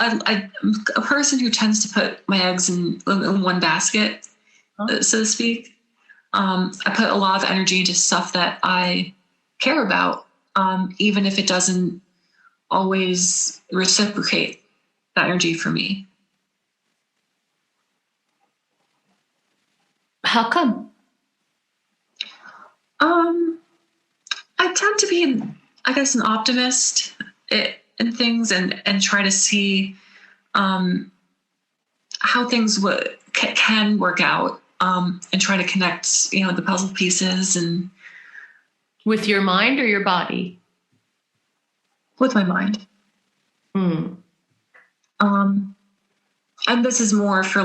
I'm a person who tends to put my eggs in one basket, so to speak. I put a lot of energy into stuff that I care about, even if it doesn't always reciprocate that energy for me. How come? I tend to be, I guess, an optimist in things, and try to see how things can work out, and try to connect, the puzzle pieces, and With your mind or your body? with my mind. And this is more for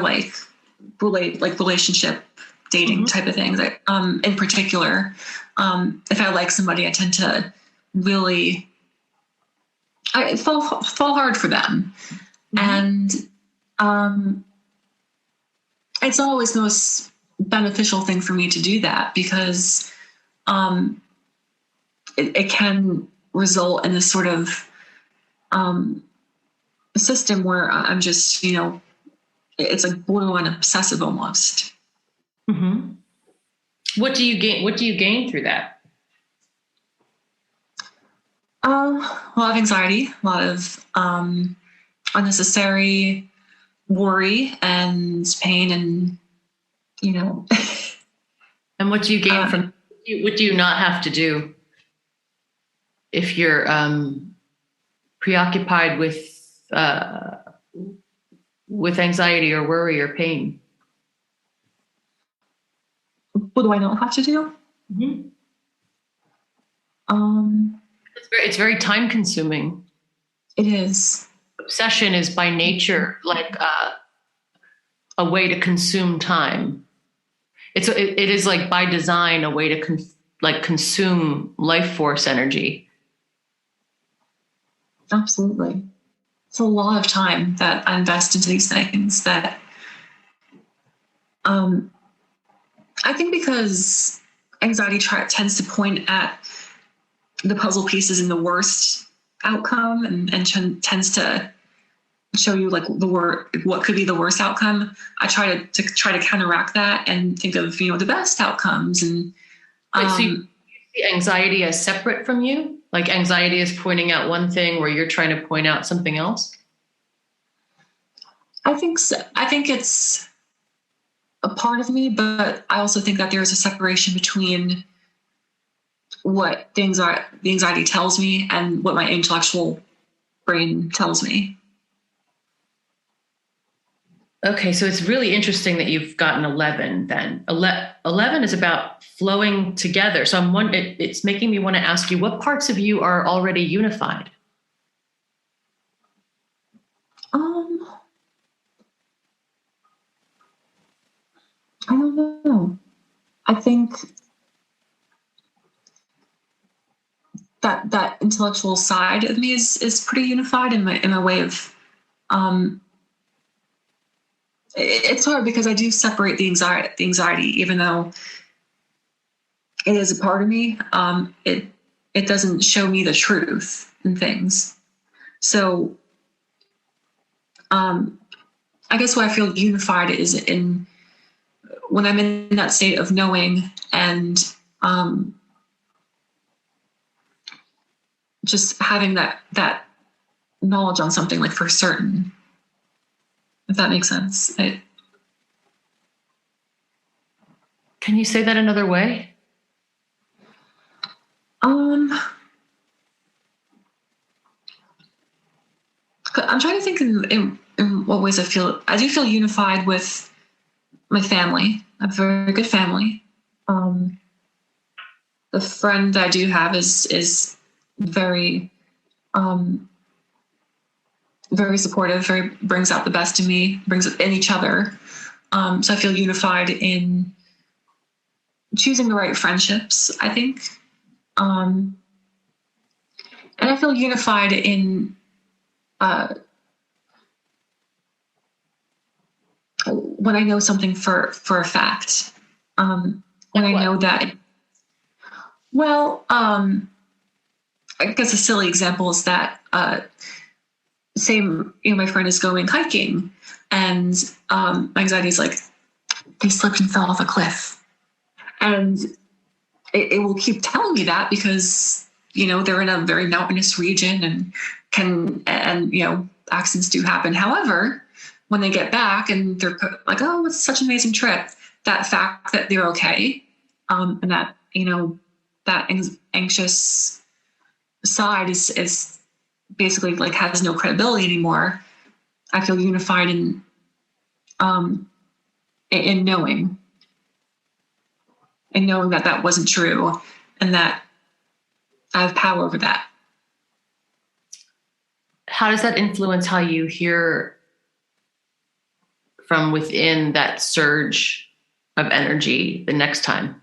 relationship dating type of things. In particular, if I like somebody, I tend to really I fall hard for them, and it's always the most beneficial thing for me to do that, because it can result in this sort of system where I'm just, it's like borderline obsessive almost. Mm-hmm. What do you gain? What do you gain through that? A lot of anxiety, a lot of unnecessary worry and pain, and And what do you gain from? What do you not have to do if you're preoccupied with anxiety or worry or pain? What do I not have to do? Mm-hmm. It's very time consuming. It is. Obsession is by nature like a way to consume time. It is like by design a way to consume life force energy. Absolutely. It's a lot of time that I invest into these things that I think because anxiety tends to point at the puzzle pieces in the worst outcome, and tends to show you like what could be the worst outcome. I try to counteract that and think of the best outcomes. And Wait, so you see anxiety as separate from you? Like anxiety is pointing out one thing where you're trying to point out something else? I think so. I think it's a part of me, but I also think that there is a separation between what the anxiety tells me and what my intellectual brain tells me. Okay, so it's really interesting that you've gotten 11 then. 11 is about flowing together. So it's making me want to ask you, what parts of you are already unified? I don't know. I think that intellectual side of me is pretty unified in my way of it's hard because I do separate the anxiety, even though it is a part of me. It doesn't show me the truth in things. So I guess where I feel unified is in when I'm in that state of knowing and just having that knowledge on something, like for certain, if that makes sense. Can you say that another way? I'm trying to think in what ways I do feel unified with my family. I have a very good family. The friend that I do have is very, very supportive, brings out the best in me, brings it in each other. So I feel unified in choosing the right friendships, I think. And I feel unified in when I know something for a fact. When I know that, I guess a silly example is that same, my friend is going hiking, and my anxiety is like, they slipped and fell off a cliff. And it will keep telling me that because, they're in a very mountainous region and accidents do happen. However, when they get back and they're like, oh, it's such an amazing trip, that fact that they're okay, and that, that anxious side is basically like has no credibility anymore. I feel unified in knowing that that wasn't true and that I have power over that. How does that influence how you hear from within that surge of energy the next time?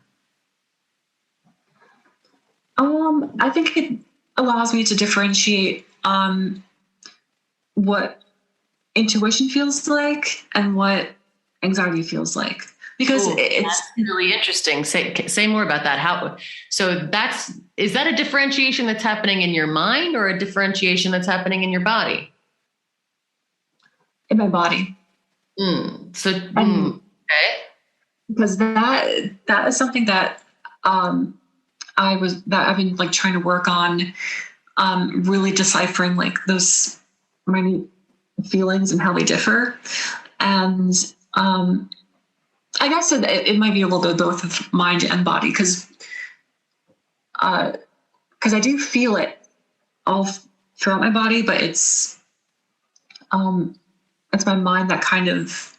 I think it allows me to differentiate what intuition feels like and what anxiety feels like. Because it's really interesting. Say more about that. Is that a differentiation that's happening in your mind or a differentiation that's happening in your body? In my body. Okay. Because that is something that I've been like trying to work on, really deciphering like those minute feelings and how they differ. And I guess it might be a little bit of both of mind and body because I do feel it all throughout my body, but it's my mind that kind of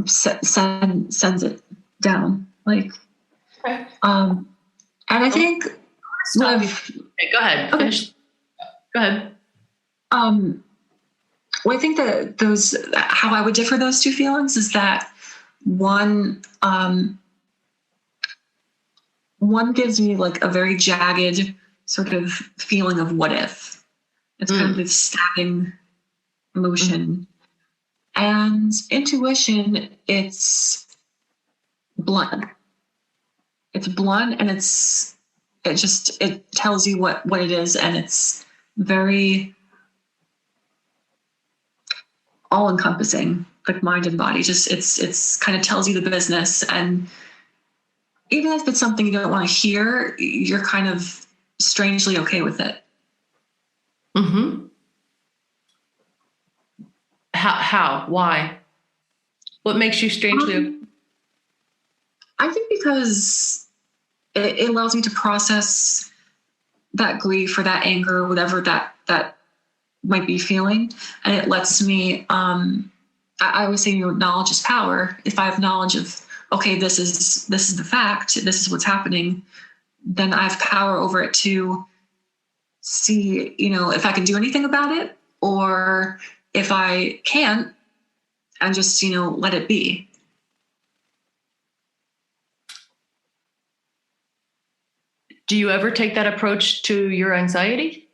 sends it down. Like, okay. And I think go ahead. Okay. Finish. Go ahead. Well, I think that how I would differ those two feelings is that one gives me like a very jagged sort of feeling of what if. It's kind of this stabbing emotion. And intuition, it's blunt. It's blunt and it tells you what it is, and it's very all-encompassing, like mind and body. Just it's kind of tells you the business, and even if it's something you don't want to hear, you're kind of strangely okay with it. Mm-hmm. How? Why? What makes you strangely? I think because it allows me to process that grief or that anger, or whatever that might be feeling, and it lets me. I always say, knowledge is power. If I have knowledge of, okay, this is the fact, this is what's happening, then I have power over it to see, if I can do anything about it, or if I can't, and just, let it be. Do you ever take that approach to your anxiety?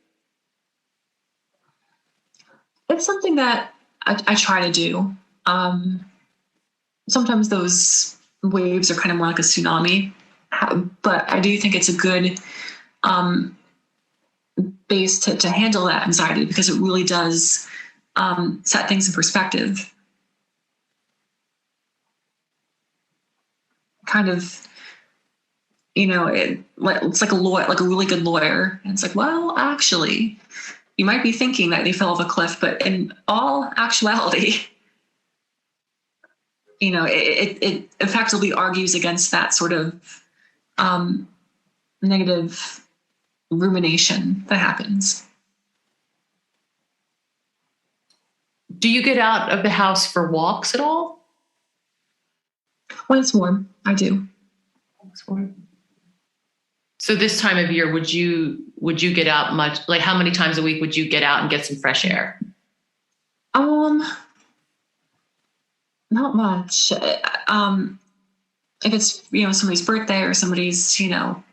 It's something that I try to do. Sometimes those waves are kind of more like a tsunami, but I do think it's a good base to handle that anxiety, because it really does set things in perspective. Kind of, it's like a lawyer, like a really good lawyer. And it's like, well, actually, you might be thinking that they fell off a cliff, but in all actuality, it effectively argues against that sort of negative rumination that happens. Do you get out of the house for walks at all? When it's warm, I do. So this time of year, would you get out much? Like, how many times a week would you get out and get some fresh air? Not much. If it's somebody's birthday or somebody's I'm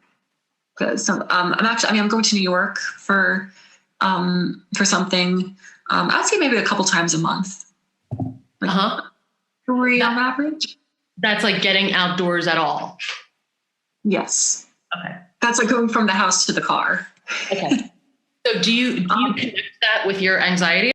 going to New York for something. I'd say maybe a couple times a month. Like 3 on average. That's like getting outdoors at all. Yes. Okay. That's like going from the house to the car. Okay. So do you connect that with your anxiety?